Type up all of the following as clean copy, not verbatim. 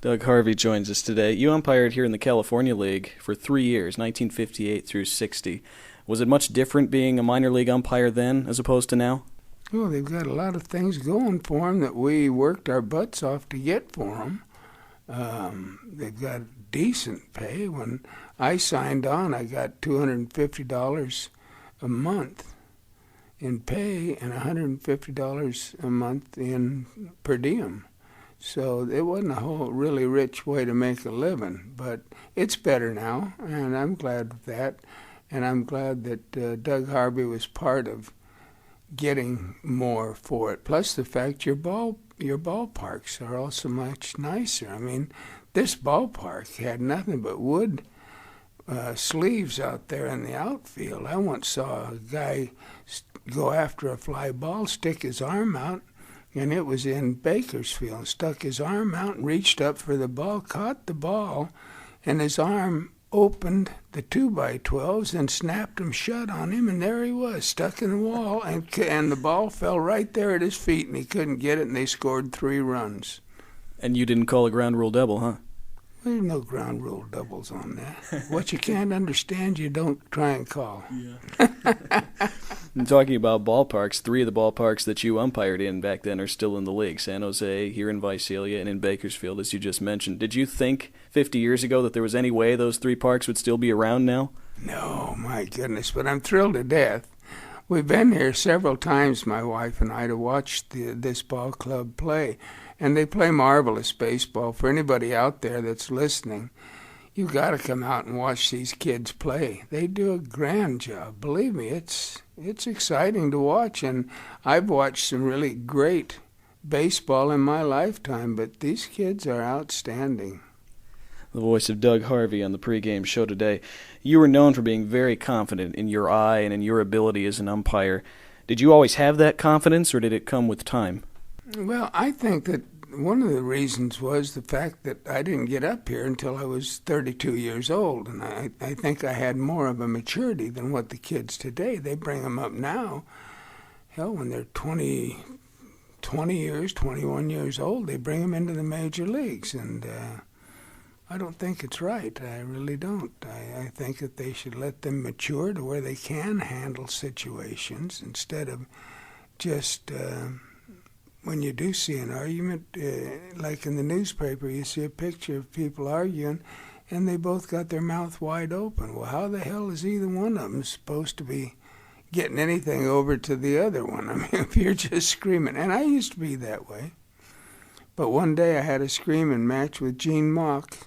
Doug Harvey joins us today. You umpired here in the California League for 3 years, 1958 through 60. Was it much different being a minor league umpire then as opposed to now? Well, they've got a lot of things going for them that we worked our butts off to get for them. They've got decent pay. When I signed on, I got $250 a month in pay and $150 a month in per diem. So it wasn't a whole really rich way to make a living, but it's better now, and I'm glad with that. And I'm glad that Doug Harvey was part of getting more for it. Plus the fact your ballparks are also much nicer. I mean, this ballpark had nothing but wood sleeves out there in the outfield. I once saw a guy go after a fly ball, stick his arm out, and it was in Bakersfield. Stuck his arm out and reached up for the ball, caught the ball, and his arm opened the 2x12s and snapped them shut on him, and there he was, stuck in the wall, and the ball fell right there at his feet, and he couldn't get it, and they scored 3 runs. And you didn't call a ground rule double, huh? There's no ground rule doubles on that. What you can't understand, you don't try and call. Yeah. And talking about ballparks, 3 of the ballparks that you umpired in back then are still in the league. San Jose, here in Visalia, and in Bakersfield, as you just mentioned. Did you think 50 years ago that there was any way those 3 parks would still be around now? No, my goodness, but I'm thrilled to death. We've been here several times, my wife and I, to watch this ball club play. And they play marvelous baseball. For anybody out there that's listening, you've got to come out and watch these kids play. They do a grand job. Believe me, it's exciting to watch. And I've watched some really great baseball in my lifetime, but these kids are outstanding. The voice of Doug Harvey on the pregame show today. You were known for being very confident in your eye and in your ability as an umpire. Did you always have that confidence, or did it come with time? Well, I think that one of the reasons was the fact that I didn't get up here until I was 32 years old, and I think I had more of a maturity than what the kids today. They bring them up now. Hell, when they're 20 years, 21 years old, they bring them into the major leagues, and I don't think it's right. I really don't. I think that they should let them mature to where they can handle situations instead of just... when you do see an argument, like in the newspaper, you see a picture of people arguing, and they both got their mouth wide open. Well, how the hell is either one of them supposed to be getting anything over to the other one? I mean, if you're just screaming. And I used to be that way. But one day I had a screaming match with Gene Mock,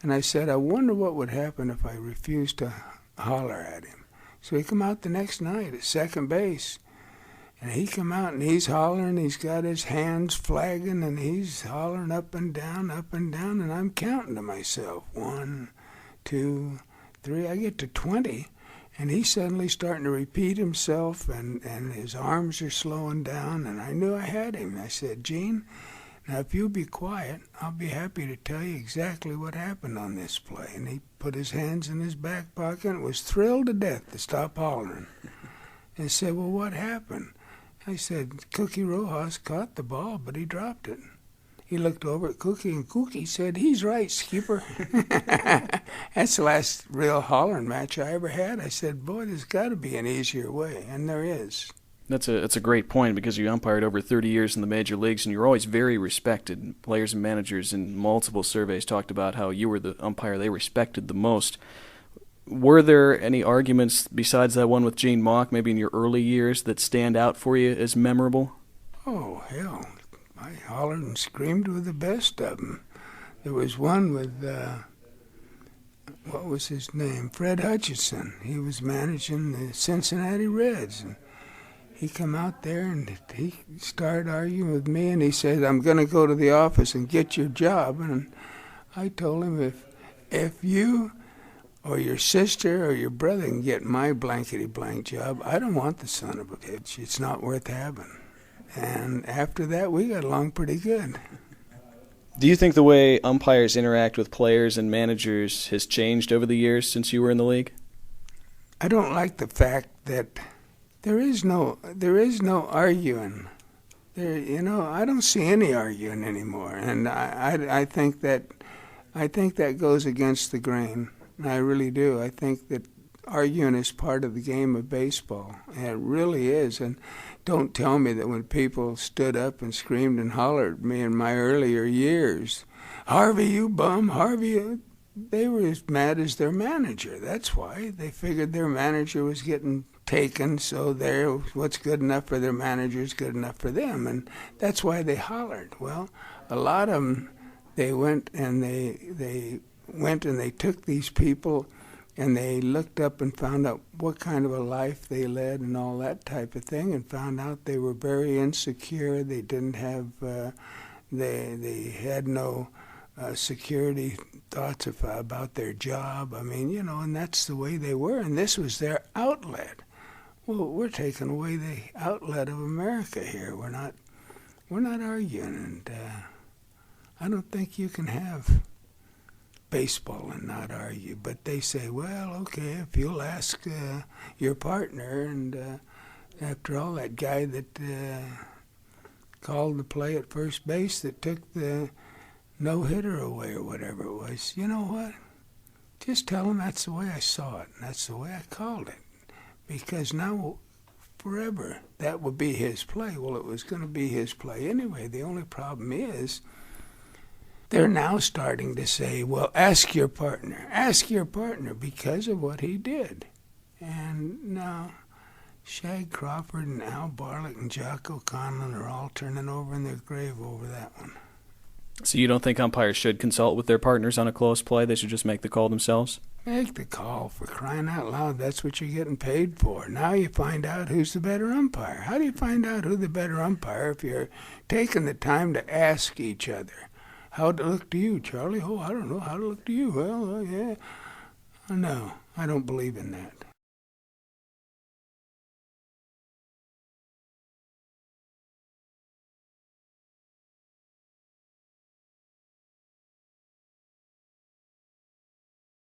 and I said, I wonder what would happen if I refused to holler at him. So he come out the next night at second base. And he come out and he's hollering, he's got his hands flagging, and he's hollering up and down, and I'm counting to myself. 1, 2, 3, I get to 20, and he's suddenly starting to repeat himself, and his arms are slowing down, and I knew I had him. I said, Gene, now if you'll be quiet, I'll be happy to tell you exactly what happened on this play. And he put his hands in his back pocket and was thrilled to death to stop hollering. And said, well, what happened? I said, Cookie Rojas caught the ball, but he dropped it. He looked over at Cookie, and Cookie said, he's right, Skipper. That's the last real hollering match I ever had. I said, boy, there's got to be an easier way, and there is. That's a great point, because you umpired over 30 years in the major leagues, and you're always very respected. Players and managers in multiple surveys talked about how you were the umpire they respected the most. Were there any arguments besides that one with Gene Mock, maybe in your early years, that stand out for you as memorable? Oh, hell. I hollered and screamed with the best of them. There was one with, what was his name? Fred Hutchinson. He was managing the Cincinnati Reds. And he come out there and he started arguing with me, and he said, I'm going to go to the office and get your job. And I told him, if you or your sister or your brother can get my blankety-blank job, I don't want the son of a bitch. It's not worth having. And after that, we got along pretty good. Do you think the way umpires interact with players and managers has changed over the years since you were in the league? I don't like the fact that there is no arguing I don't see any arguing anymore, and I think that goes against the grain. I really do. I think that arguing is part of the game of baseball. And it really is. And don't tell me that when people stood up and screamed and hollered at me in my earlier years, Harvey, you bum, Harvey, they were as mad as their manager. That's why. They figured their manager was getting taken, so what's good enough for their manager is good enough for them. And that's why they hollered. Well, a lot of them, they went and they took these people and they looked up and found out what kind of a life they led and all that type of thing, and found out they were very insecure. They didn't have, they had no security thoughts about their job. I mean, and that's the way they were, and this was their outlet. Well, we're taking away the outlet of America here. We're not arguing, and I don't think you can have baseball and not argue. But they say, well, okay, if you'll ask your partner, and after all, that guy that called the play at first base that took the no-hitter away or whatever it was, you know what? Just tell him that's the way I saw it, and that's the way I called it. Because now, forever, that would be his play. Well, it was going to be his play anyway. The only problem is they're now starting to say, well, ask your partner, because of what he did. And now Shag Crawford and Al Barlick and Jock O'Conlon are all turning over in their grave over that one. So you don't think umpires should consult with their partners on a close play? They should just make the call themselves? Make the call, for crying out loud. That's what you're getting paid for. Now you find out who's the better umpire. How do you find out who the better umpire if you're taking the time to ask each other? How'd it look to you, Charlie? Oh, I don't know. How'd it look to you? Well, yeah. No, I don't believe in that.